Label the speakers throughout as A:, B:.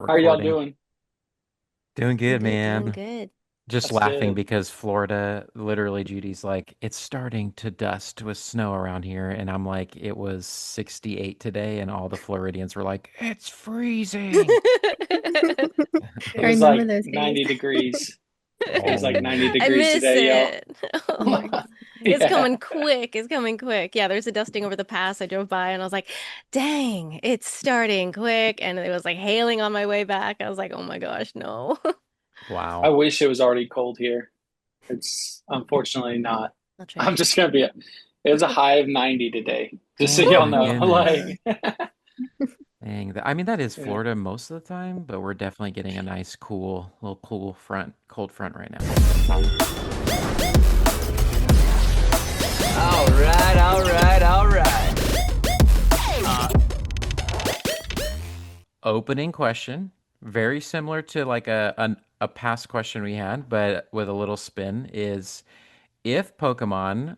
A: How are y'all
B: Recording.
A: doing?
B: Doing
C: Doing
B: good,
C: good, doing
B: man.
C: good.
B: Just
A: That's
B: laughing
A: good.
B: because Florida, literally, Judy's like, it's starting to dust with snow around here. And I'm like, it was 68 today. And all the Floridians were like, it's freezing.
A: It
C: I
A: was
C: remember
A: like
C: those days.
A: 90 degrees. It was like 90
B: Oh,
C: I
A: degrees
C: miss
A: today, y'all.
C: it. Oh my God. It's
A: Yeah.
C: coming quick. It's coming quick. Yeah, there's a dusting over the pass. I drove by and I was like, dang, it's starting quick. And it was like hailing on my way back. I was like, oh my gosh, no.
A: I
B: wow.
A: wish it was already cold here. It's unfortunately not.
C: I'll trade
A: I'm
C: you.
A: just gonna be, it was a high of 90 today, just so
B: Oh
A: y'all
B: my
A: know.
B: goodness.
A: Like,
B: Dang. I mean, that is
A: yeah.
B: Florida most of the time, but we're definitely getting a nice, cool, little cool front, cold front right now.
D: All right, all right, all right.
B: Opening question, very similar to like a past question we had, but with a little spin, is if Pokemon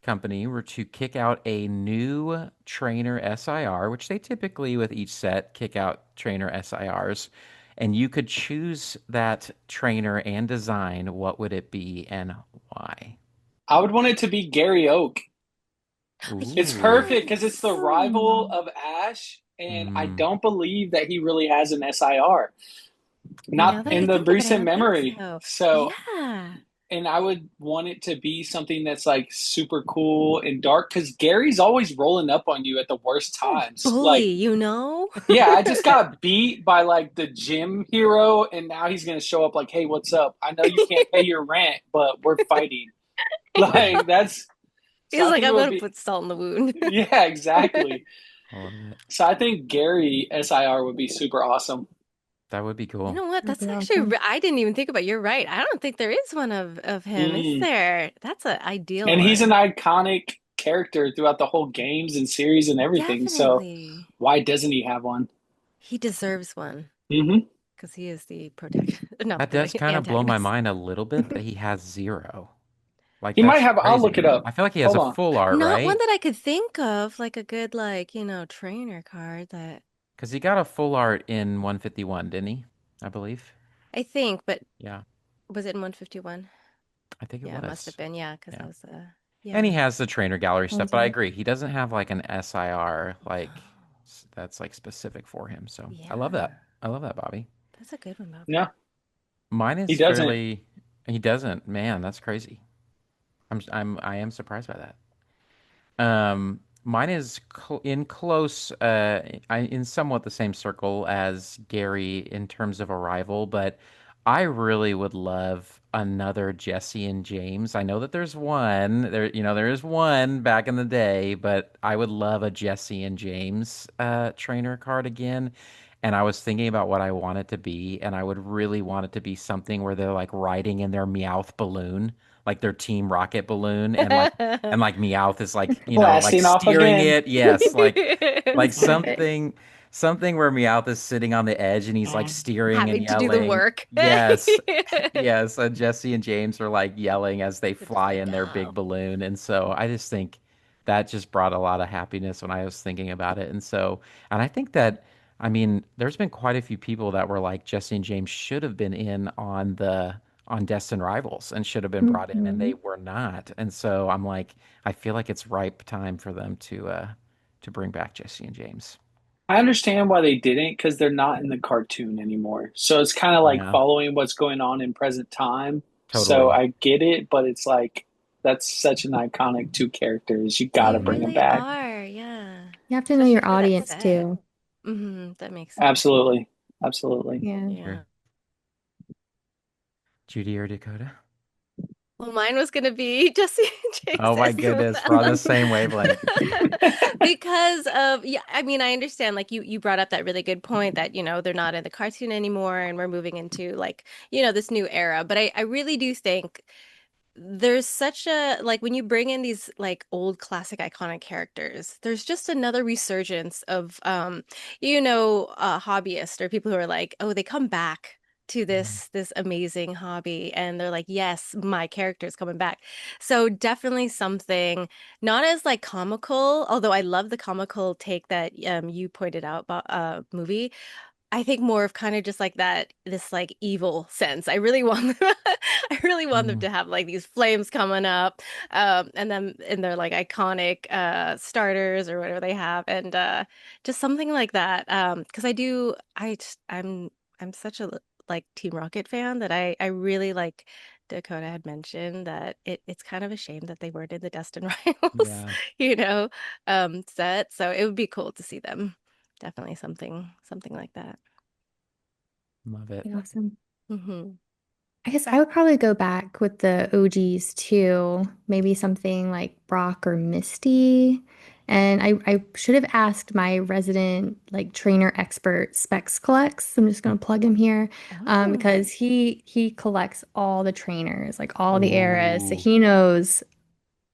B: Company were to kick out a new trainer SIR, which they typically with each set kick out trainer SIRs, and you could choose that trainer and design, what would it be and why?
A: I would want it to be Gary Oak. It's
B: Ooh.
A: perfect because it's the
C: Yes.
A: rival of Ash, and I
B: Mm.
A: don't believe that he really has an SIR.
C: Now
A: Not
C: that I
A: in the
C: think of it, I
A: recent
C: don't think
A: memory.
C: so.
A: So
C: Yeah.
A: and I would want it to be something that's like super cool and dark because Gary's always rolling up on you at the worst times.
C: Bully,
A: Like,
C: you know?
A: yeah, I just got beat by like the gym hero, and now he's gonna show up like, hey, what's up? I know you can't pay your rent, but we're fighting. Like, that's so
C: He's
A: I
C: like,
A: think it
C: I'm
A: would
C: gonna
A: be,
C: put salt in the wound.
A: yeah, exactly.
B: I love it.
A: So I think Gary SIR would be super awesome.
B: That would be
C: You
B: cool.
C: know what?
E: That'd
C: That's
F: be
C: actually
F: awesome.
C: I didn't even think about. You're right. I don't think there is one of him, is
A: Mm.
C: there? That's an ideal
A: And he's an
C: one.
A: iconic character throughout the whole games and series and everything. So
C: Definitely.
A: why doesn't he have one?
C: He deserves one
A: Hmm.
C: because he is the protagonist, not
B: That
C: the
B: does kind of blow my
C: antagonist.
B: mind a little bit that he has zero. Like
A: He might
B: that's
A: have, I'll look it
B: crazy.
A: up.
B: I feel like he has
A: Hold
B: a
A: on.
B: full art,
C: Not one
B: right?
C: that I could think of, like a good, like, trainer card that
B: Because he got a full art in 151, didn't he? I believe.
C: I think, but
B: Yeah,
C: was it in 151?
B: I think it
C: Yeah, it must have
B: was.
C: been. Yeah, because
B: Yeah.
C: that was,
B: And he
C: yeah.
B: has the trainer gallery
F: What
B: stuff,
F: was
B: but I
F: that?
B: agree. He doesn't have like an SIR like that's like specific for him. So I love
C: Yeah,
B: that. I love that, Bobby.
C: that's a good one, Bobby.
A: No,
B: Mine
A: he
B: is
A: doesn't.
B: fairly. He doesn't. Man, that's crazy. I am surprised by that. Mine is in close, in somewhat the same circle as Gary in terms of arrival, but I really would love another Jesse and James. I know that there's one there, there is one back in the day, but I would love a Jesse and James trainer card again. And I was thinking about what I want it to be, and I would really want it to be something where they're like riding in their Meowth balloon, like their Team Rocket balloon, and like Meowth is like, like
A: Blasting off
B: steering
A: again.
B: it. Yes, like
F: Perfect.
B: something where Meowth is sitting on the edge and he's like steering and
C: Having to do the
B: yelling.
C: work.
B: Yes. Yes, and Jesse and James are like yelling as they
C: They're just
B: fly
C: like,
B: in their big
C: go.
B: balloon. And so I just think that just brought a lot of happiness when I was thinking about it. And I think that, I mean, there's been quite a few people that were like Jesse and James should have been in on Destined Rivals and should have been brought in and
F: Hmm.
B: they were not. And so I'm like, I feel like it's ripe time for them to bring back Jesse and James.
A: I understand why they didn't because they're not in the cartoon anymore. So it's kind of like
B: Yeah,
A: following what's going on in present time. So
B: totally.
A: I get it, but it's like that's such an iconic two characters. You got
C: They
A: to bring them
C: really
A: back.
C: are, yeah.
F: You have to know
C: Especially
F: your
C: for that
F: audience
C: set.
F: too.
C: That makes sense.
A: Absolutely. Absolutely.
F: Yeah.
B: Sure.
C: Yeah.
B: Judy or Dakota?
C: Well, mine was gonna be Jesse and James
B: Oh my
C: as
B: goodness, we're on the
C: well.
B: same wavelength.
C: Because of, yeah, I mean, I understand, like, you brought up that really good point that, they're not in the cartoon anymore and we're moving into, like, this new era. But I really do think there's such a, like, when you bring in these like old classic iconic characters, there's just another resurgence of hobbyists or people who are like, oh, they come back to
B: Mhm.
C: this amazing hobby and they're like, yes, my character is coming back. So definitely something not as like comical, although I love the comical take that you pointed out about movie, I think more of kind of just like that, this like evil sense. I really want them, I really want them
B: Mm,
C: to have like these flames coming up, and then in their like iconic starters or whatever they have, and just something like that. Because I'm such a like Team Rocket fan that I really like. Dakota had mentioned that it's kind of a shame that they weren't in the Destin Rivals,
B: yeah,
C: you know, set. So it would be cool to see them. Definitely something like that.
B: love it.
F: Awesome.
C: Hmm.
F: I guess I would probably go back with the OGs too. Maybe something like Brock or Misty. And I should have asked my resident like trainer expert Specs Collects. I'm just gonna plug him here,
C: Oh.
F: because he collects all the trainers, like all the eras. So
B: Ooh,
F: he knows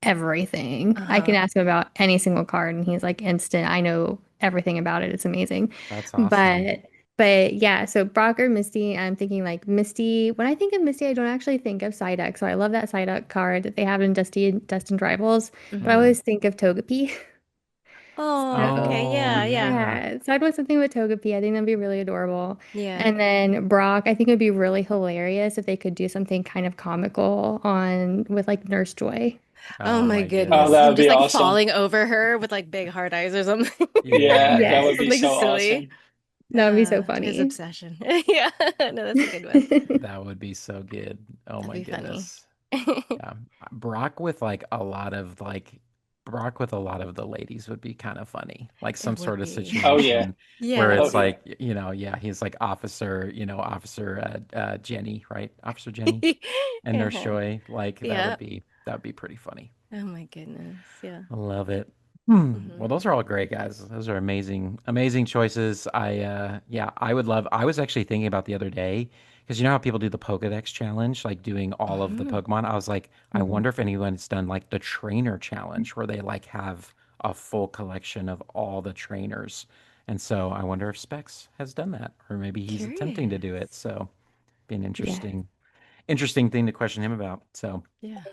F: everything. I can
C: Uh-huh.
F: ask him about any single card and he's like instant. I know everything about it. It's amazing.
B: that's awesome.
F: But but yeah, so Brock or Misty, I'm thinking like Misty. When I think of Misty, I don't actually think of Psyduck. So I love that Psyduck card that they have in Destined Rivals. But I
C: Hmm.
B: Mm.
F: always think of Togepi.
C: Oh, okay.
F: So
B: Oh,
C: Yeah, yeah.
B: yeah.
F: yeah, so I'd want something with Togepi. I think that'd be really adorable.
C: Yeah.
F: And then Brock, I think it would be really hilarious if they could do something kind of comical on with like Nurse Joy.
C: Oh
B: Oh
C: my
B: my
A: Oh,
C: goodness.
B: goodness.
A: that
C: Him
A: would
C: just
A: be
C: like
A: awesome.
C: falling over her with like big hard eyes or something.
A: Yeah,
B: Yeah,
A: that would
F: Yes,
A: be
C: Something
A: so
C: silly.
A: awesome.
F: that would be so
C: His
F: funny.
C: obsession. Yeah. No, that's a good one.
B: that would be so good. Oh
C: That'd
B: my
C: be funny.
B: goodness. Yeah. Brock with like a lot of like Brock with a lot of the ladies would be kind of funny. Like some
C: It would
B: sort of
C: be.
A: Oh yeah.
B: situation
C: Yeah,
B: where
C: that
A: Oh
B: it's
C: would be
A: yeah.
B: like, yeah, he's like Officer Jenny, right? Officer Jenny and Nurse
C: Uh-huh.
B: Joy. Like
C: Yeah.
B: that would be pretty funny.
C: Oh my goodness. Yeah.
B: I love it.
C: Hmm.
B: Well, those are all great, guys. Those are amazing, amazing choices. Yeah, I would love. I was actually thinking about the other day because you know how people do the Pokedex challenge, like doing all of the
C: Hmm.
B: Pokemon. I was like, I
F: Mhm.
B: wonder if anyone's done like the trainer challenge where they like have a full collection of all the trainers. And so I wonder if Specs has done that, or maybe he's attempting to do it.
C: Curious.
B: So be an
F: Yeah.
B: interesting thing to question him about. So.
C: Yeah.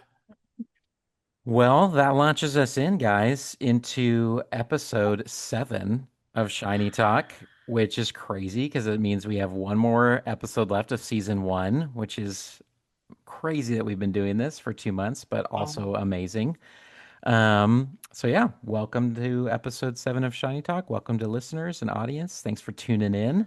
B: Well, that launches us in, guys, into episode 7 of Shiny Talk, which is crazy because it means we have one more episode left of season 1, which is crazy that we've been doing this for 2 months, but
A: Um,
B: also amazing. So yeah, welcome to episode 7 of Shiny Talk. Welcome to listeners and audience. Thanks for tuning in.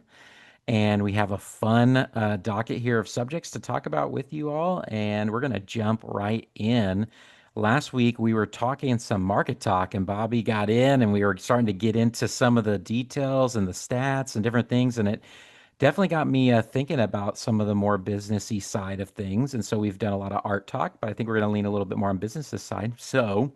B: And we have a fun docket here of subjects to talk about with you all. And we're going to jump right in. Last week, we were talking some market talk, and Bobby got in, and we were starting to get into some of the details and the stats and different things. And it definitely got me thinking about some of the more businessy side of things. And so we've done a lot of art talk, but I think we're going to lean a little bit more on business this side. So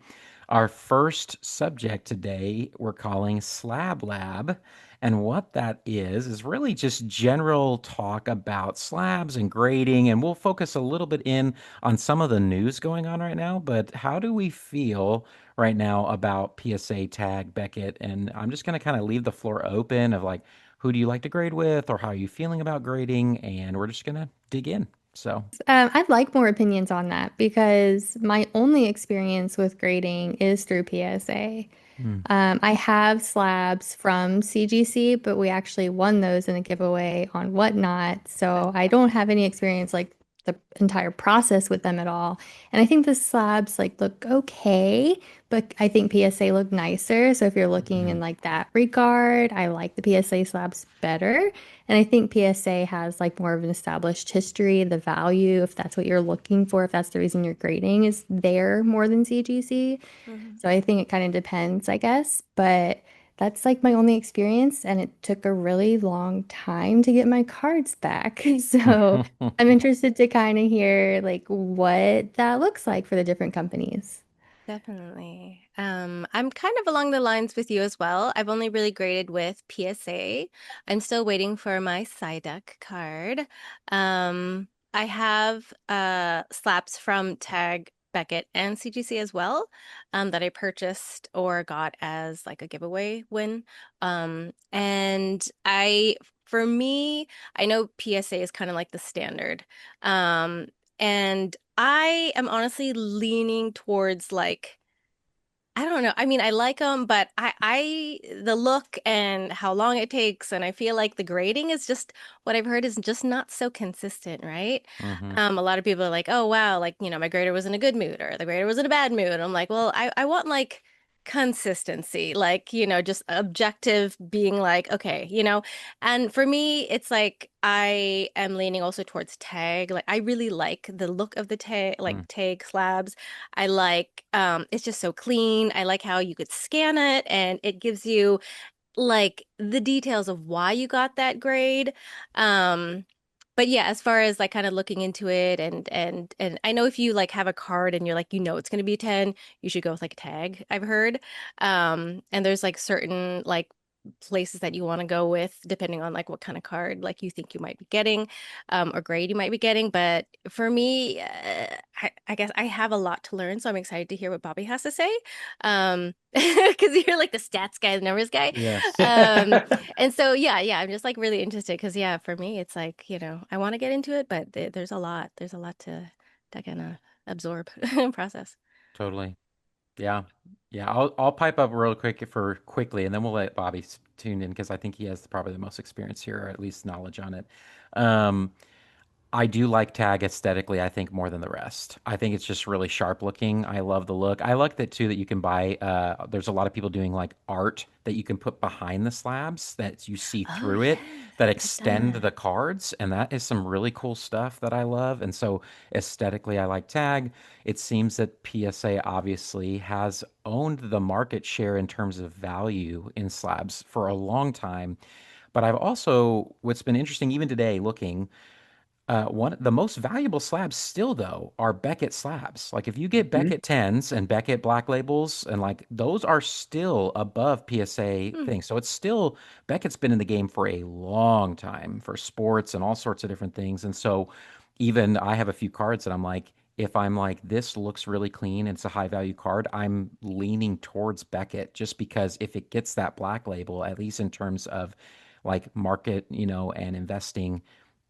B: our first subject today we're calling Slab Lab. And what that is really just general talk about slabs and grading. And we'll focus a little bit in on some of the news going on right now. But how do we feel right now about PSA tag Beckett? And I'm just going to kind of leave the floor open of like, who do you like to grade with, or how are you feeling about grading? And we're just going to dig in. So,
F: I'd like more opinions on that because my only experience with grading is through PSA.
B: hmm,
F: I have slabs from CGC, but we actually won those in a giveaway on Whatnot. So I don't have any experience like the entire process with them at all. And I think the slabs like look okay, but I think PSA look nicer. So if you're looking
B: hmm,
F: in like that regard, I like the PSA slabs better. And I think PSA has like more of an established history, the value, if that's what you're looking for, if that's the reason you're grading, is there more than CGC.
C: Hmm.
F: So I think it kind of depends, I guess. But that's like my only experience, and it took a really long time to get my cards back. So I'm interested to kind of hear like what that looks like for the different companies.
C: Definitely. I'm kind of along the lines with you as well. I've only really graded with PSA. I'm still waiting for my Psyduck card. I have slaps from Tag Beckett and CGC as well, that I purchased or got as like a giveaway win. And for me, I know PSA is kind of like the standard. Um, and I am honestly leaning towards like I don't know. I mean, I like them, but the look and how long it takes, and I feel like the grading is just what I've heard is just not so consistent, right?
B: Hmm.
C: A lot of people are like, oh wow, like, my grader was in a good mood or the grader was in a bad mood. I'm like, well, I want like consistency, like, just objective being like, okay, and for me, it's like I am leaning also towards tag. Like I really like the look of the tag, like tag slabs. I like it's just so clean. I like how you could scan it and it gives you like the details of why you got that grade. Um but yeah, as far as like kind of looking into it and I know if you like have a card and you're like it's going to be a 10, you should go with like a tag, I've heard. And there's like certain like places that you want to go with depending on like what kind of card like you think you might be getting or grade you might be getting. But for me, I guess I have a lot to learn, so I'm excited to hear what Bobby has to say. Because you're like the stats guy, the numbers guy.
B: Yes.
C: Um, and so yeah, I'm just like really interested because yeah, for me it's like, I want to get into it, but there's a lot. There's a lot to kind of absorb and process.
B: Totally. Yeah. Yeah. I'll pipe up real quick for quickly, and then we'll let Bobby tune in because I think he has probably the most experience here, or at least knowledge on it. Um, I do like Tag aesthetically, I think, more than the rest. I think it's just really sharp looking. I love the look. I like that too that you can buy there's a lot of people doing like art that you can put behind the slabs that you see
C: Oh
B: through it that
C: yes, I've done
B: extend
C: that.
B: the cards, and that is some really cool stuff that I love. And so aesthetically I like Tag. It seems that PSA obviously has owned the market share in terms of value in slabs for a long time. But I've also, what's been interesting even today looking, one the most valuable slabs still though are Beckett slabs. Like if you get
A: Mhm.
B: Beckett 10s and Beckett black labels and like those are still above PSA
C: Hmm.
B: things. So it's still Beckett's been in the game for a long time for sports and all sorts of different things. And so even I have a few cards that I'm like, if I'm like this looks really clean and it's a high value card, I'm leaning towards Beckett just because if it gets that black label, at least in terms of like market, and investing,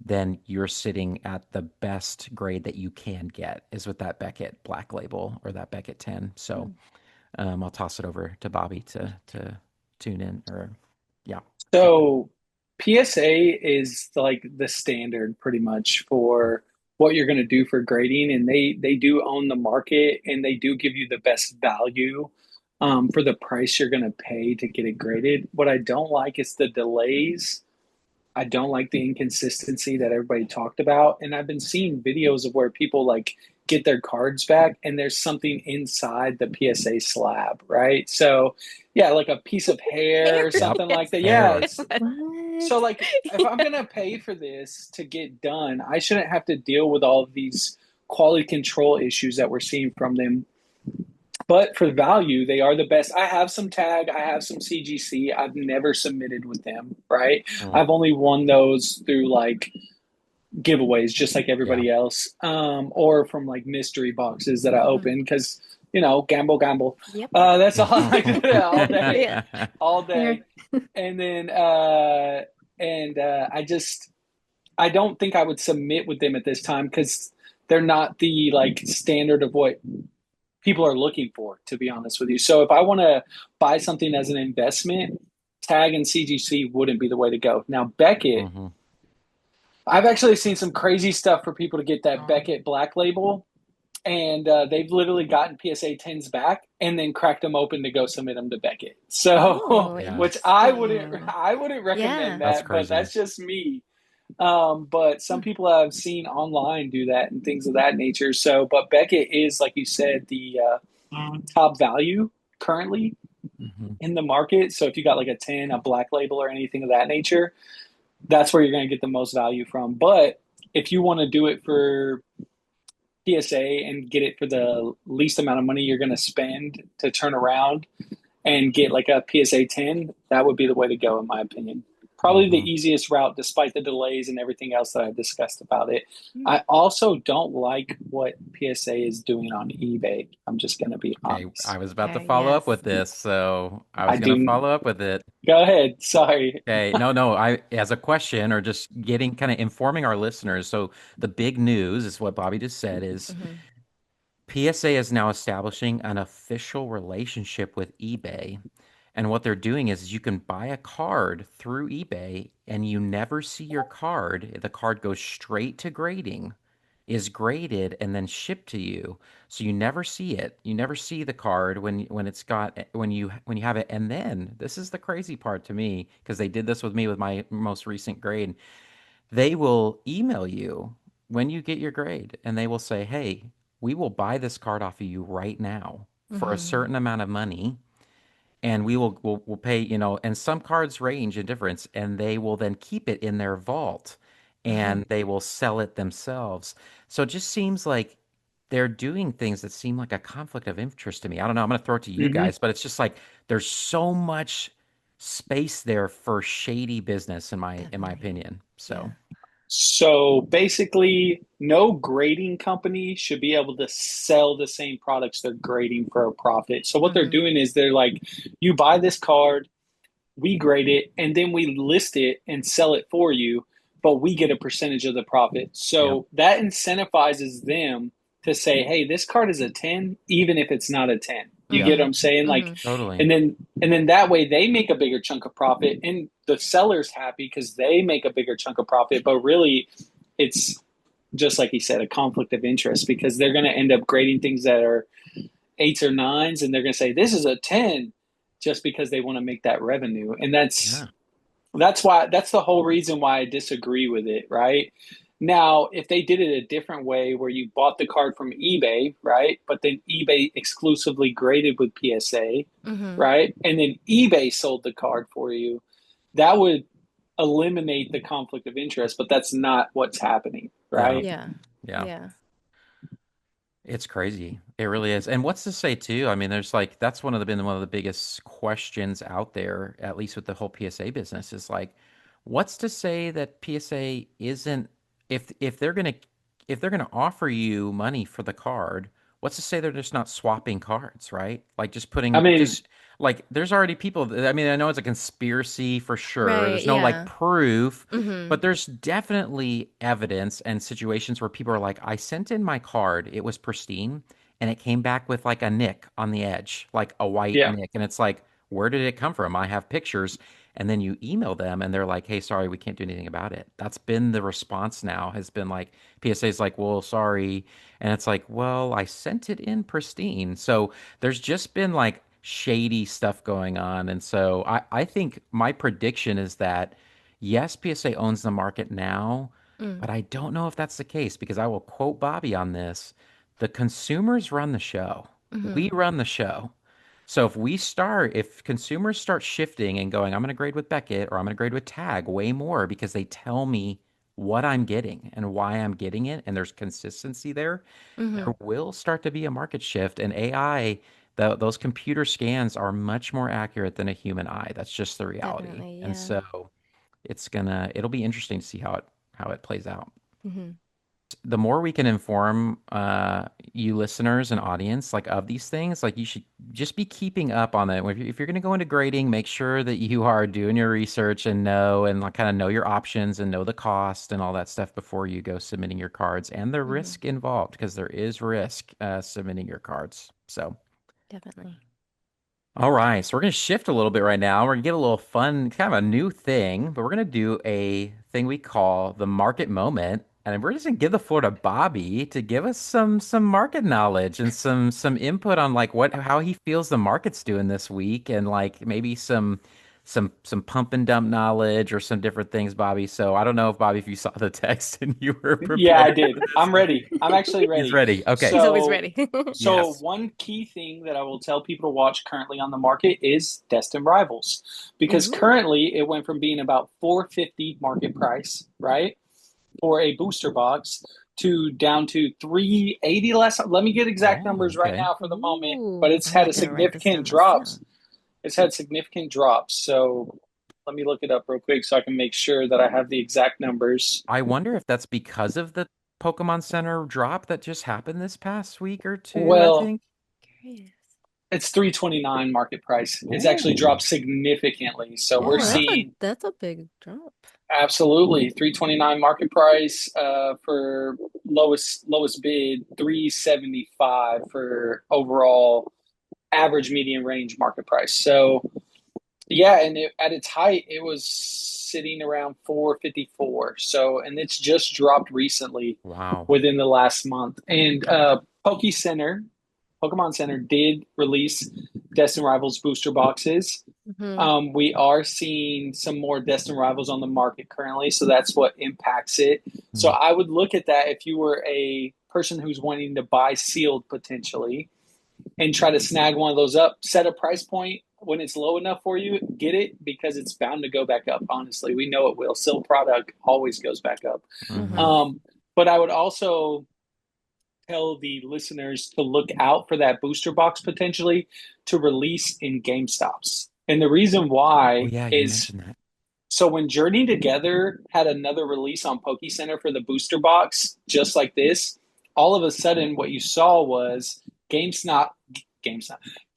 B: then you're sitting at the best grade that you can get is with that Beckett Black Label or that Beckett 10. So
C: Hmm.
B: I'll toss it over to Bobby to tune in or yeah, tune in.
A: So PSA is like the standard pretty much for what you're going to do for grading, and they do own the market and they do give you the best value for the price you're going to pay to get it graded. What I don't like is the delays. I don't like the inconsistency that everybody talked about. And I've been seeing videos of where people like get their cards back and there's something inside the PSA slab, right? So, yeah, like a piece of hair
C: Hair.
A: or
B: Yep.
A: something like that. Yeah,
B: Hair.
A: it's so
F: What?
A: like if I'm gonna pay for this to get done, I shouldn't have to deal with all of these quality control issues that we're seeing from them. But for value, they are the best. I have some tag, I have some CGC. I've never submitted with them, right?
B: Mm,
A: I've only won those through like giveaways, just like
B: yeah.
A: everybody else, or from like mystery boxes that I
C: Mhm.
A: open because gamble, gamble.
C: Yep.
A: That's all I like to do all day,
C: Yeah.
A: all
F: Here.
A: day. And then I don't think I would submit with them at this time because they're not the like standard of what people are looking for, to be honest with you. So if I want to buy something as an investment, tag and CGC wouldn't be the way to go. Now Beckett,
B: Hmm.
A: I've actually seen some crazy stuff for people to get that Beckett black label, and they've literally gotten PSA 10s back and then cracked them open to go submit them to Beckett. So,
C: Oh,
B: Yeah.
A: which I wouldn't,
C: interesting.
A: I wouldn't recommend
C: Yeah.
B: That's
A: that, but
B: crazy.
A: that's just me. But some
C: Hmm.
A: people I've seen online do that and things of that nature. So, but Beckett is, like you said, the top value currently
B: Hmm.
A: in the market. So if you got like a 10, a black label, or anything of that nature, that's where you're going to get the most value from. But if you want to do it for PSA and get it for the least amount of money you're going to spend to turn around and get like a PSA 10, that would be the way to go, in my opinion. Probably the
B: Hmm.
A: easiest route, despite the delays and everything else that I've discussed about it.
C: Hmm.
A: I also don't like what PSA is doing on eBay. I'm just going to be
B: Okay, I
A: honest.
B: was about to follow up
C: Yes.
B: with this, so I
A: I
B: was gonna
A: do.
B: follow up with it.
A: Go ahead. Sorry.
B: Okay, no, I as a question or just getting kind of informing our listeners. So the big news is what Bobby just said is
C: Hmm.
B: PSA is now establishing an official relationship with eBay. And what they're doing is you can buy a card through eBay and you never see your card. The card goes straight to grading, is graded and then shipped to you. So you never see it. You never see the card when it's got when you have it. And then this is the crazy part to me because they did this with me with my most recent grade. They will email you when you get your grade and they will say, "Hey, we will buy this card off of you right now for a
C: Mm-hmm.
B: certain amount of money and we'll pay, and some cards range in difference and they will then keep it in their vault and they will sell it themselves." So it just seems like they're doing things that seem like a conflict of interest to me. I don't know, I'm going to throw it to you
A: Hmm.
B: guys, but it's just like there's so much space there for shady business in my
C: Definitely.
B: opinion. So,
C: Yeah.
A: So basically, no grading company should be able to sell the same products they're grading for a profit. So what they're
C: Mm-hmm.
A: doing is they're like, you buy this card, we grade it, and then we list it and sell it for you, but we get a percentage of the profit.
B: yep.
A: So that incentivizes them to say, hey, this card is a 10, even if it's not a 10. You
B: Yep.
A: get what
C: Mm-hmm.
A: I'm saying? Like,
C: Mm-hmm.
B: Totally.
A: and then that way they make a bigger chunk of profit and the seller's happy because they make a bigger chunk of profit. But really, it's just like he said, a conflict of interest because they're going to end up grading things that are eights or nines and they're going to say this is a 10 just because they want to make that revenue. And
B: Yeah.
A: that's the whole reason why I disagree with it, right? Now, if they did it a different way where you bought the card from eBay, right? But then eBay exclusively graded with PSA,
C: Mm-hmm.
A: right? And then eBay sold the card for you, that would eliminate the conflict of interest, but that's not what's happening,
B: Yeah.
A: right?
C: Yeah.
B: Yeah.
C: Yeah.
B: It's crazy. It really is. And what's to say too? I mean, there's like that's been one of the biggest questions out there, at least with the whole PSA business, is like, what's to say that PSA isn't if they're gonna offer you money for the card, what's to say they're just not swapping cards, right? Like just
A: I
B: putting
A: mean,
B: just like there's already people I mean, I know it's a conspiracy for sure.
C: Right.
B: There's no like
C: Yeah.
B: proof,
C: Mm-hmm.
B: but there's definitely evidence and situations where people are like, I sent in my card, it was pristine, and it came back with like a nick on the edge, like a white
A: yeah,
B: nick. And it's like, where did it come from? I have pictures. And then you email them and they're like, hey, sorry, we can't do anything about it. That's been the response now, has been like, PSA's like, well, sorry. And it's like, well, I sent it in pristine. So there's just been like shady stuff going on. And so I think my prediction is that yes, PSA owns the market now,
C: Mm.
B: but I don't know if that's the case because I will quote Bobby on this. The consumers run the show.
C: Mm-hmm.
B: We run the show. So if consumers start shifting and going, I'm going to grade with Beckett or I'm going to grade with Tag way more because they tell me what I'm getting and why I'm getting it, and there's consistency there,
C: Mm-hmm.
B: there will start to be a market shift. And AI, those computer scans are much more accurate than a human eye. That's just the reality.
C: Definitely.
B: And
C: Yeah.
B: so it'll be interesting to see how it plays out.
C: Mm-hmm.
B: The more we can inform you listeners and audience like of these things, like you should just be keeping up on it. If you're going to go into grading, make sure that you are doing your research and know and like kind of know your options and know the cost and all that stuff before you go submitting your cards and the
C: Mm-hmm.
B: risk involved because there is risk submitting your cards. So
C: Definitely.
B: all right, so we're going to shift a little bit right now. We're going to get a little fun, kind of a new thing, but we're going to do a thing we call the market moment. And we're just going to give the floor to Bobby to give us some market knowledge and some input on like how he feels the market's doing this week and like maybe some pump and dump knowledge or some different things, Bobby. So I don't know if Bobby, if you saw the text and you were
A: yeah, I
B: prepared for
A: did.
B: this.
A: I'm ready. I'm actually
B: He's
A: ready.
B: ready. Okay.
C: He's always
A: So,
C: ready.
A: so
B: Yes.
A: one key thing that I will tell people to watch currently on the market is Destin Rivals, because
C: Ooh.
A: currently it went from being about 450 market price, right, for a booster box to down to 380 less. Let me get exact
B: Oh,
A: numbers right
B: okay.
A: now for the moment, but
C: Ooh.
A: it's
C: I'm
A: had a
C: like gonna write this
A: significant
C: down
A: drops.
C: myself.
A: It's had significant drops. So let me look it up real quick so I can make sure that I have the exact numbers.
B: I wonder if that's because of the Pokemon Center drop that just happened this past week or two, I
A: Well,
B: think.
C: Curious.
A: it's 329 market price. It's actually
B: Ooh,
A: dropped significantly. So we're
C: Oh,
B: wow.
A: seeing
C: that's a big drop.
A: Absolutely. 329 market price for lowest bid, 375 for overall average median range market price. So yeah, and at its height, it was sitting around 454. So, and it's just dropped recently
B: Wow.
A: within the last month. And Pokemon Center did release Destin Rivals booster boxes.
C: Hmm.
A: We are seeing some more Destin Rivals on the market currently, so that's what impacts it. So
B: Hmm.
A: I would look at that if you were a person who's wanting to buy sealed potentially and try to snag one of those up. Set a price point when it's low enough for you, get it because it's bound to go back up. Honestly, we know it will. Silk product always goes back up.
B: Hmm.
C: Hmm.
A: But I would also tell the listeners to look out for that booster box potentially to release in GameStops. And the reason
B: Oh
A: why
B: yeah, you
A: is
B: mentioned that.
A: so when Journey Together had another release on Poke Center for the booster box, just like this, all of a sudden what you saw was GameStop,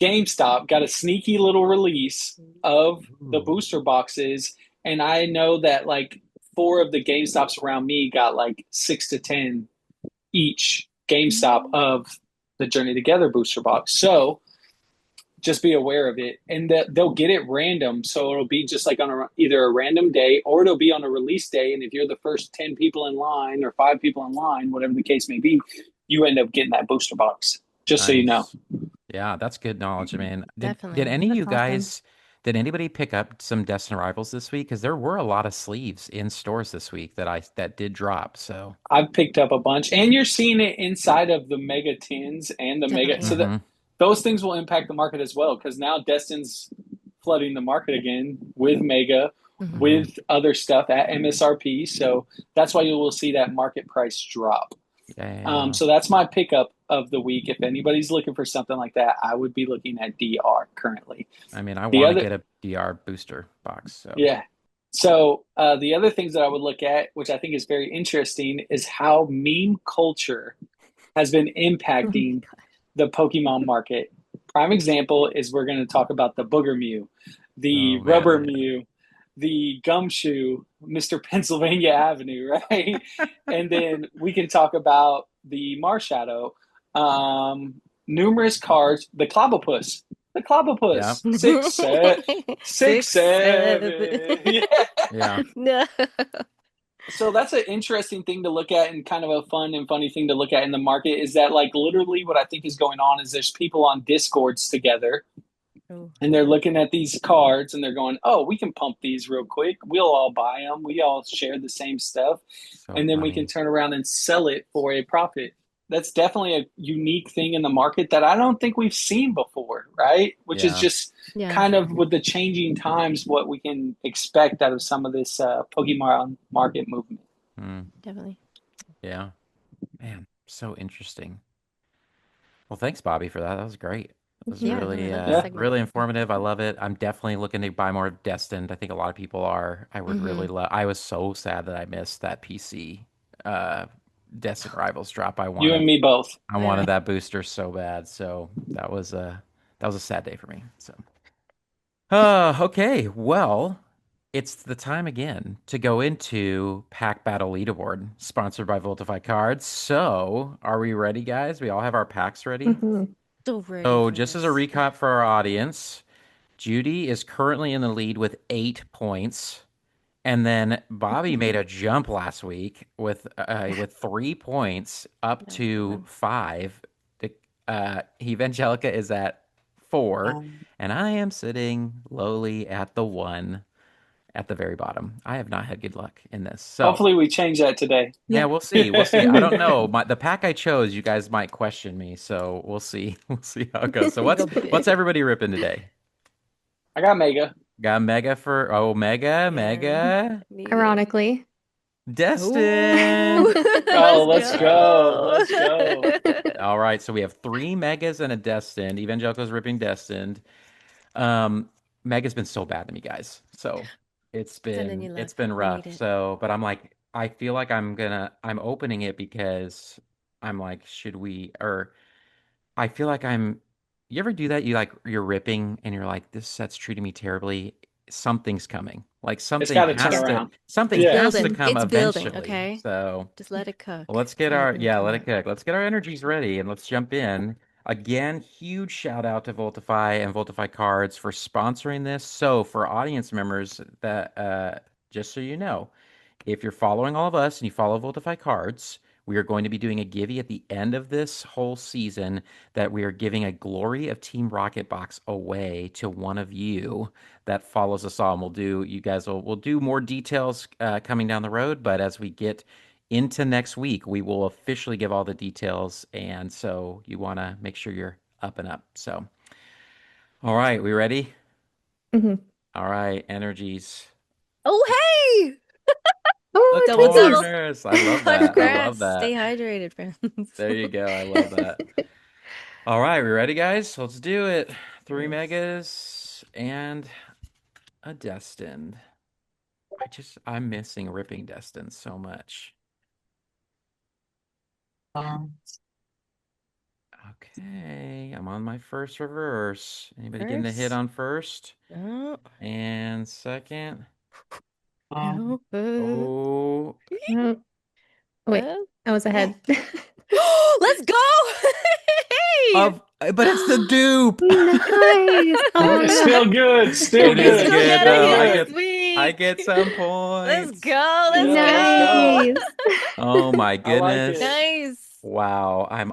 A: GameStop got a sneaky little release of the
B: Ooh.
A: booster boxes, and I know that like four of the GameStops around me got like 6 to 10 each GameStop of the Journey Together booster box. So just be aware of it, and that they'll get it random, so it'll be just like on either a random day or it'll be on a release day, and if you're the first 10 people in line or 5 people in line, whatever the case may be, you end up getting that booster box, just so you know.
B: Nice. Yeah, that's good knowledge, man. Did
C: Definitely.
B: any of
F: That's
B: you
F: awesome.
B: guys did anybody pick up some Destin Rivals this week? Because there were a lot of sleeves in stores this week that did drop. So
A: I've picked up a bunch, and you're seeing it inside of the mega tins and the mega,
C: Definitely.
A: so that
B: hmm
A: those things will impact the market as well, because now Destin's flooding the market again with mega,
C: Hmm.
B: hmm
A: with other stuff at MSRP, so that's why you will see that market price drop.
B: Yeah.
A: So that's my pickup of the week. If anybody's looking for something like that, I would be looking at DR currently.
B: I mean, I
A: The
B: want to
A: other,
B: get a DR booster box. So
A: yeah. So the other things that I would look at, which I think is very interesting, is how meme culture has been
F: Oh my
A: impacting
F: God.
A: the Pokemon market. Prime example is we're going to talk about the Booger Mew, the
B: oh
A: Rubber
B: man,
A: Mew, the Gumshoe, Mr. Pennsylvania Avenue, right? And then we can talk about the Marshadow, numerous cards, the
B: yeah,
A: Clobbopus, six,
C: Six, seven.
A: seven, yeah.
B: yeah.
C: No.
A: So that's an interesting thing to look at, and kind of a fun and funny thing to look at in the market is that like literally what I think is going on is there's people on discords together,
C: Oh.
A: and they're looking at these cards and they're going, oh, we can pump these real quick, we'll all buy them, we all share the same stuff,
B: So
A: and then we can
B: funny.
A: turn around and sell it for a profit. That's definitely a unique thing in the market that I don't think we've seen before, right? Which is
B: Yeah.
A: just
C: Yeah,
A: kind of with the changing times what we can expect out of some of this Pokemon market movement.
B: Mm,
C: definitely.
B: yeah. Man, so interesting. Well, thanks, Bobby, for that. That was great. That
F: Thank
B: was
C: Yeah,
F: you.
C: no, I
B: really,
C: love this segment.
B: really informative. I love it. I'm definitely looking to buy more Destined. I think a lot of people are. I would
C: Hmm.
B: really love. I was so sad that I missed that PC uh, Destined Rivals drop.
A: You and me both.
B: I
C: Yeah.
B: wanted that booster so bad. So that was a sad day for me. So, okay. Well, it's the time again to go into Pack Battle Leaderboard, sponsored by Voltify Cards. So, are we ready, guys? We all have our packs ready.
F: Mhm.
C: So ready
B: So,
C: for
B: just as a
C: this.
B: recap for our audience, Judy is currently in the lead with 8 points. And then Bobby made a jump last week with 3 points up
C: That was a good
B: to
C: one.
B: five. The Evangelica is at four,
A: Um,
B: and I am sitting lowly at the one at the very bottom. I have not had good luck in this, so
A: Hopefully we change that today.
B: yeah,
F: Yeah.
B: we'll see. We'll see. I don't know. The pack I chose, you guys might question me, so we'll see. We'll see how it goes. So
C: Go
B: what's
C: big.
B: everybody ripping today?
A: I got Mega.
B: Got Mega for
C: And
B: Mega.
C: need it.
F: Ironically.
B: Destin.
C: Oh,
A: Oh,
C: let's
A: let's go.
C: go.
A: Let's go.
B: All right, so we have three Megas and a Destined. Evangelico's ripping Destined. Um, Mega's been so bad to me, guys. So
C: Sending you
B: it's
C: love.
B: been
C: We need
B: rough.
C: it.
B: So, but I'm like, I feel like I'm opening it because I'm like, should we? Or I feel like I'm. You ever do that? You're ripping and you're like, this set's treating me terribly. Something's coming. Like
A: It's
B: something
A: got to turn
B: has to
A: around.
B: something
C: It's
A: Yeah.
B: has to
C: building.
B: come
C: It's building,
B: eventually.
C: okay?
B: So
C: Just let it cook.
B: let's get
C: Let it
B: our
C: really
B: let it
C: cook.
B: cook. Let's get our energies ready and let's jump in. Again, huge shout out to Voltify and Voltify Cards for sponsoring this. So for audience members that just so you know, if you're following all of us and you follow Voltify Cards, we are going to be doing a givey at the end of this whole season that we are giving a Glory of Team Rocket box away to one of you that follows us all. And we'll do more details coming down the road, but as we get into next week, we will officially give all the details. And so you want to make sure you're up and up. So, all right, we ready?
F: Mhm.
B: All right, energies.
C: Oh, hey!
B: The
F: Oh,
C: Double, double.
F: geez.
B: corners. I love that. I love
C: Congrats. Stay
B: that.
C: hydrated, friends.
B: There you go. I love that. All right, we ready, guys? Let's do it. Three
C: Yes.
B: megas and a Destined. I'm missing ripping Destined so much.
A: Um,
B: Okay, I'm on my first reverse. Anybody getting a hit
C: First.
B: on first?
C: Oh,
B: And second?
A: um,
C: no.
B: Oh,
F: Oh, wait,
C: Uh.
F: I was ahead.
C: Let's go! Hey!
B: but it's the dupe.
F: Nice. Oh
A: it's still
F: no.
A: good. Still
B: It
C: We
B: is
A: good.
C: still
B: good
C: get a
A: Still
B: though.
C: hit
A: good.
C: this
B: I
C: week.
B: get some
C: Let's
B: points.
C: go. Let's
A: Yeah, let's go.
C: go.
F: Nice.
B: Oh my
A: I like it.
B: goodness.
C: Nice.
B: Wow, am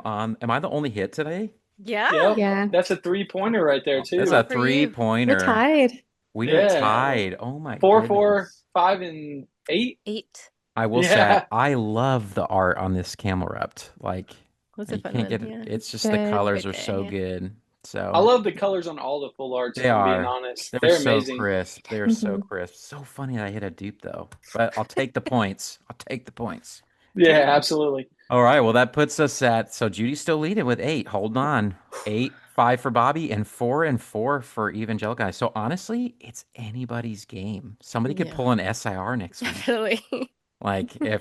B: I the only hit today?
C: Yeah.
A: Yep.
F: Yeah,
A: That's a 3-pointer right there
B: Oh, that's a
C: All
A: too.
C: for you.
F: we're
B: three-pointer.
F: tied.
B: We are
A: Yeah.
B: tied. Oh my
A: Four, four,
B: goodness.
A: 5, and 8.
C: 8.
B: I will say
A: Yeah.
B: I love the art on this camel rept. Like
C: That's a
B: you
C: fun
B: can't
C: one.
B: get it.
C: Yeah.
B: It's just the
F: Good.
C: Have a
B: colors
C: good
B: are so
C: day.
B: good.
A: I
B: So
A: love the colors on all the full arts,
B: they
A: if I'm being
B: are.
A: honest.
B: They're
A: They're
B: so
A: amazing.
B: crisp. They're so
F: Mhm.
B: crisp. So funny that I hit a dupe though. But I'll take the points. I'll take the points.
A: Yeah,
C: Yeah.
A: absolutely.
B: All right. Well, that puts us at so Judy's still leading with 8. Hold on. 8, 5 for Bobby, and 4 and 4 for Evangelica. So honestly, it's anybody's game. Somebody could
C: Yeah.
B: pull an SIR next week.
C: Definitely.
B: Like
A: I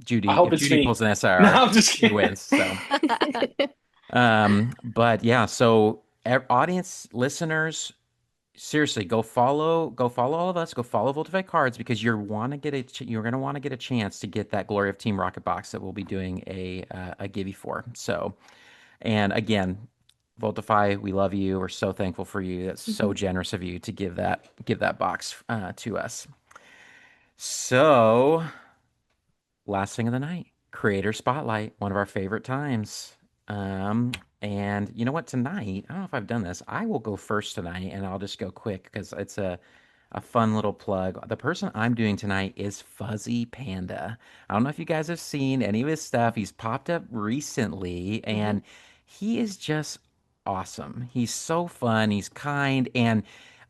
B: Judy,
A: hope
B: if
A: it's
B: Judy
A: me.
B: pulls an
A: No,
B: SIR,
A: I'm just
B: she
A: kidding.
B: wins. So, but yeah, so audience listeners, seriously, go follow all of us, go follow Voltify Cards because you're gonna want to get a chance to get that Glory of Team Rocket box that we'll be doing a givey for. So, and again, Voltify, we love you. We're so thankful for you. That's so
F: Mhm.
B: generous of you to give that box to us. So. Last thing of the night, creator spotlight, one of our favorite times. Um, and you know what? Tonight, I don't know if I've done this. I will go first tonight, and I'll just go quick because it's a fun little plug. The person I'm doing tonight is Fuzzy Panda. I don't know if you guys have seen any of his stuff. He's popped up recently,
C: Hmm.
B: and he is just awesome. He's so fun. He's kind, and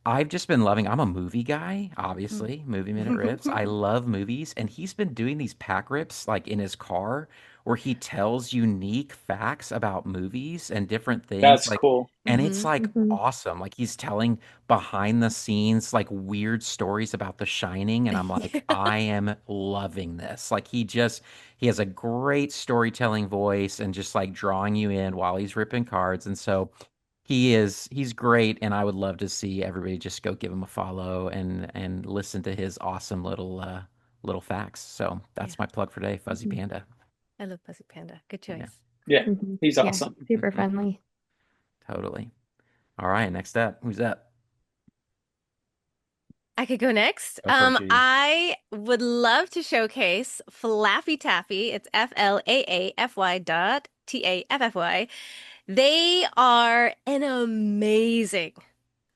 B: I've just been loving. I'm a movie guy, obviously, movie minute rips. I love movies, and he's been doing these pack rips like in his car where he tells unique facts about movies and different things
A: That's
B: like
A: cool.
B: and it's
C: Hmm.
B: like
F: Mhm.
B: awesome. Like he's telling behind the scenes like weird stories about The Shining and I'm like I am loving this. Like he has a great storytelling voice and just like drawing you in while he's ripping cards and so he's great, and I would love to see everybody just go give him a follow and listen to his awesome little facts. So
C: Yeah.
B: that's my plug for today, Fuzzy
F: Mhm.
B: Panda.
C: I love Fuzzy Panda. Good
B: Yeah,
C: choice.
A: Yeah,
F: Mhm.
A: he's
F: Yeah,
A: awesome.
F: super friendly.
B: totally. All right, next up, who's up?
C: I could go next.
B: Go for it, Judy.
C: I would love to showcase Flaffy Taffy. It's FLAAFY dot TAFFY. They are an amazing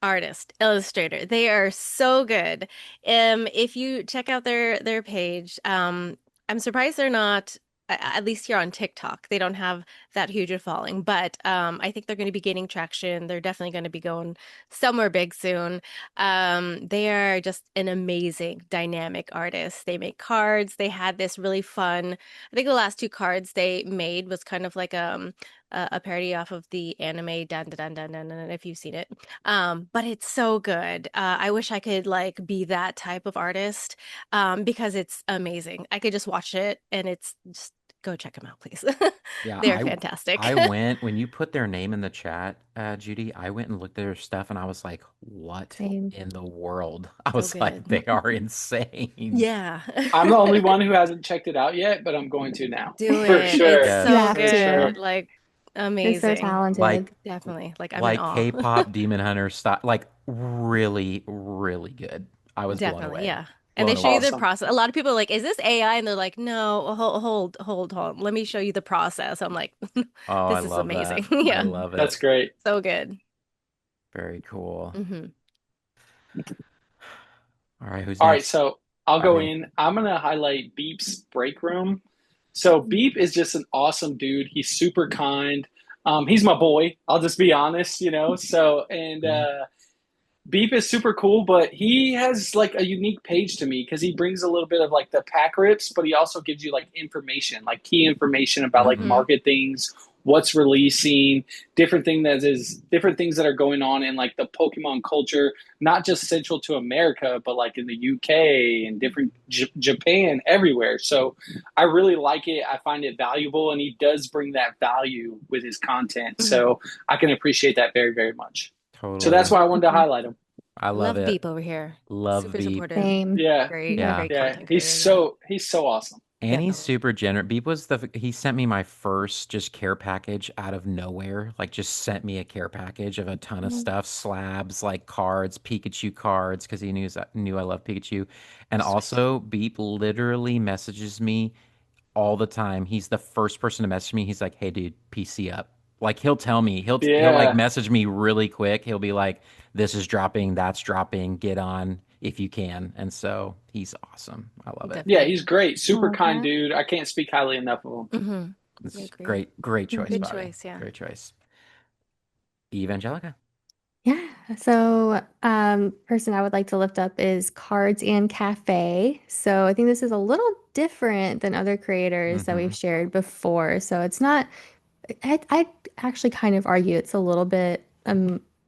C: artist, illustrator. They are so good. If you check out their page, I'm surprised they're not at least here on TikTok. They don't have that huge a following, but I think they're going to be gaining traction. They're definitely going to be going somewhere big soon. They are just an amazing dynamic artist. They make cards. They had this really fun. I think the last two cards they made was kind of like a parody off of the anime Dun Dun Dun Dun Dun, if you've seen it. But it's so good. I wish I could like be that type of artist because it's amazing. I could just watch it and it's just go check them out, please.
B: Yeah,
C: They're fantastic.
B: I went when you put their name in the chat, Judy, I went and looked at their stuff and I was like, what
F: Same.
B: in the world? I
C: So
B: was like,
C: good.
B: they are insane.
C: Yeah.
A: I'm the only one who hasn't checked it out yet, but I'm going to now.
C: Do
A: For
C: it. It's
A: sure.
F: You
B: Yes.
C: so
F: have
A: For
F: to.
C: good.
A: sure.
C: Like
F: They're so
C: amazing.
F: talented.
B: Like
C: Definitely. Like I'm in
B: like
C: awe.
B: K-pop Demon Hunter style, like really, really good. I was blown
C: Definitely,
B: away.
C: yeah. And they
B: Blown
C: show you
B: away.
C: the
A: Awesome.
C: process. A lot of people are like, "Is this AI?" And they're like, "No, hold. Let me show you the process." I'm like,
B: Oh, I
C: "This is
B: love
C: amazing."
B: that. I
C: Yeah,
B: love
A: That's
B: it.
A: great.
C: so good.
B: Very cool.
C: Hmm.
B: All right, who's
A: All right,
B: next?
A: so I'll go
B: Fabian.
A: in. I'm gonna highlight Beep's break room. So Beep is just an awesome dude. He's super kind. He's my boy. I'll just be honest, you know. So and
B: Mhm.
A: Beep is super cool, but he has like a unique page to me because he brings a little bit of like the pack rips, but he also gives you like information, like key information about like
B: Mhm.
C: Hmm.
A: market things, what's releasing, different things that are going on in like the Pokemon culture, not just central to America, but like in the UK and different Japan, everywhere. So I really like it. I find it valuable, and he does bring that value with his content.
C: Hmm.
A: So I can appreciate that very, very much. So that's
B: Totally.
A: why I wanted to highlight him.
B: I love
C: Love
B: it.
C: Beep over here.
B: Love
C: Super
B: Beep.
C: supportive.
F: Same.
A: Yeah,
C: Great,
F: Yeah.
B: Yeah.
C: great
A: yeah.
C: content creator. Yeah,
A: He's so awesome.
B: And he's
C: definitely.
B: super generous. Beep was he sent me my first just care package out of nowhere. Like just sent me a care package of a ton of stuff, slabs, like cards, Pikachu cards, because he knew I love Pikachu. And
A: Sweet.
B: also Beep literally messages me all the time. He's the first person to message me. He's like, "Hey, dude, PC up." Like he'll tell me, he'll like
A: Yeah.
B: message me really quick. He'll be like, "This is dropping, that's dropping. Get on if you can." And so he's awesome. I love it.
A: Yeah,
C: Definitely.
A: he's great.
F: I
A: Super
F: love
A: kind
F: that.
A: dude. I can't speak highly enough of him.
C: Hmm. I
B: It's
C: agree.
B: great, great choice,
C: Good
F: Mhm.
B: Bobby.
C: choice. Yeah.
B: Great choice. Evangelica.
F: Yeah. So, person I would like to lift up is Cards and Cafe. So, I think this is a little different than other creators that we've
B: Mm-hmm.
F: shared before. So, it's not, I actually kind of argue it's a little bit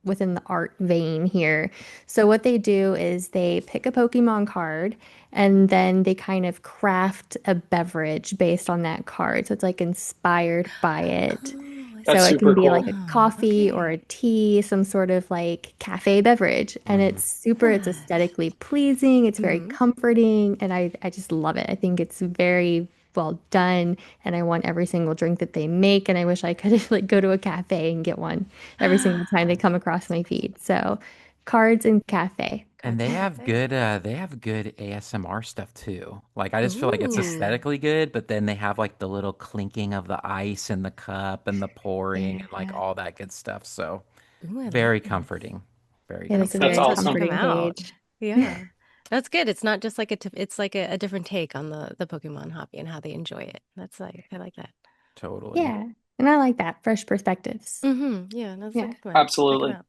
F: within the art vein here. So, what they do is they pick a Pokemon card and then they kind of craft a beverage based on that card. So, it's like inspired by it.
C: Oh, I
A: That's
F: So
C: see.
F: it can
A: super
F: be like
A: cool.
F: a
C: Oh,
F: coffee or a
C: okay.
F: tea, some sort of like cafe beverage. And
B: Mm-hmm.
F: it's
C: Huh.
F: aesthetically pleasing. It's very
C: Hmm.
F: comforting. And I just love it. I think it's very well done. And I want every single drink that they make. And I wish I could like go to a cafe and get one every single time they come across my feed. So cards and cafe.
B: And
C: Cards and cafe.
B: they have good ASMR stuff too. Like I just feel like it's
C: Ooh.
B: aesthetically good, but then they have like the little clinking of the ice in the cup and the pouring and like
F: Yeah.
B: all that good stuff. So
C: Ooh, I like
B: very
C: this.
B: comforting. Very
F: It
C: I'm
F: is a
A: That's
F: very
C: excited to check
A: awesome.
C: them
F: comforting
C: out.
F: page.
C: Yeah. That's good. It's not just like it's like a different take on the Pokemon hobby and how they enjoy it. That's like I like that.
B: Totally.
F: Yeah. And I like that. Fresh perspectives.
C: Hmm. Yeah, that's a
F: Yeah.
C: good one. Check them
A: Absolutely.
C: out.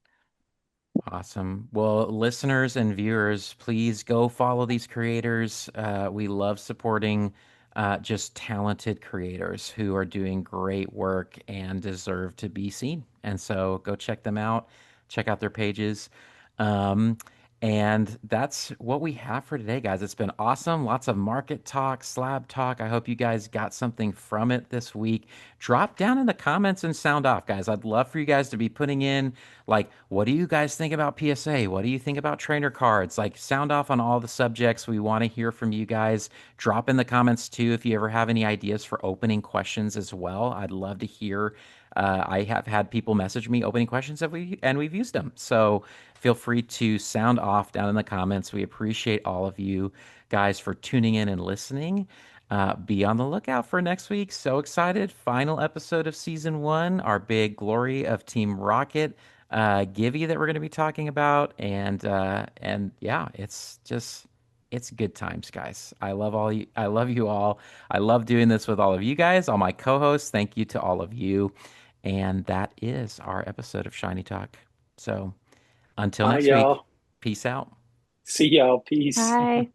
B: Awesome. Well, listeners and viewers, please go follow these creators. We love supporting just talented creators who are doing great work and deserve to be seen. And so go check them out, check out their pages. Um, and that's what we have for today, guys. It's been awesome. Lots of market talk, slab talk. I hope you guys got something from it this week. Drop down in the comments and sound off, guys. I'd love for you guys to be putting in like, what do you guys think about PSA? What do you think about trainer cards? Like, sound off on all the subjects. We want to hear from you guys. Drop in the comments too if you ever have any ideas for opening questions as well. I'd love to hear. I have had people message me opening questions that we've used them. So feel free to sound off down in the comments. We appreciate all of you guys for tuning in and listening. Be on the lookout for next week. So excited. Final episode of season one, our big glory of Team Rocket Givey that we're going to be talking about. And yeah, it's good times, guys. I love all you. I love you all. I love doing this with all of you guys, all my co-hosts. Thank you to all of you. And that is our episode of Shiny Talk. So until
A: Bye,
B: next week,
A: y'all.
B: peace out.
A: See y'all. Peace.
F: Bye.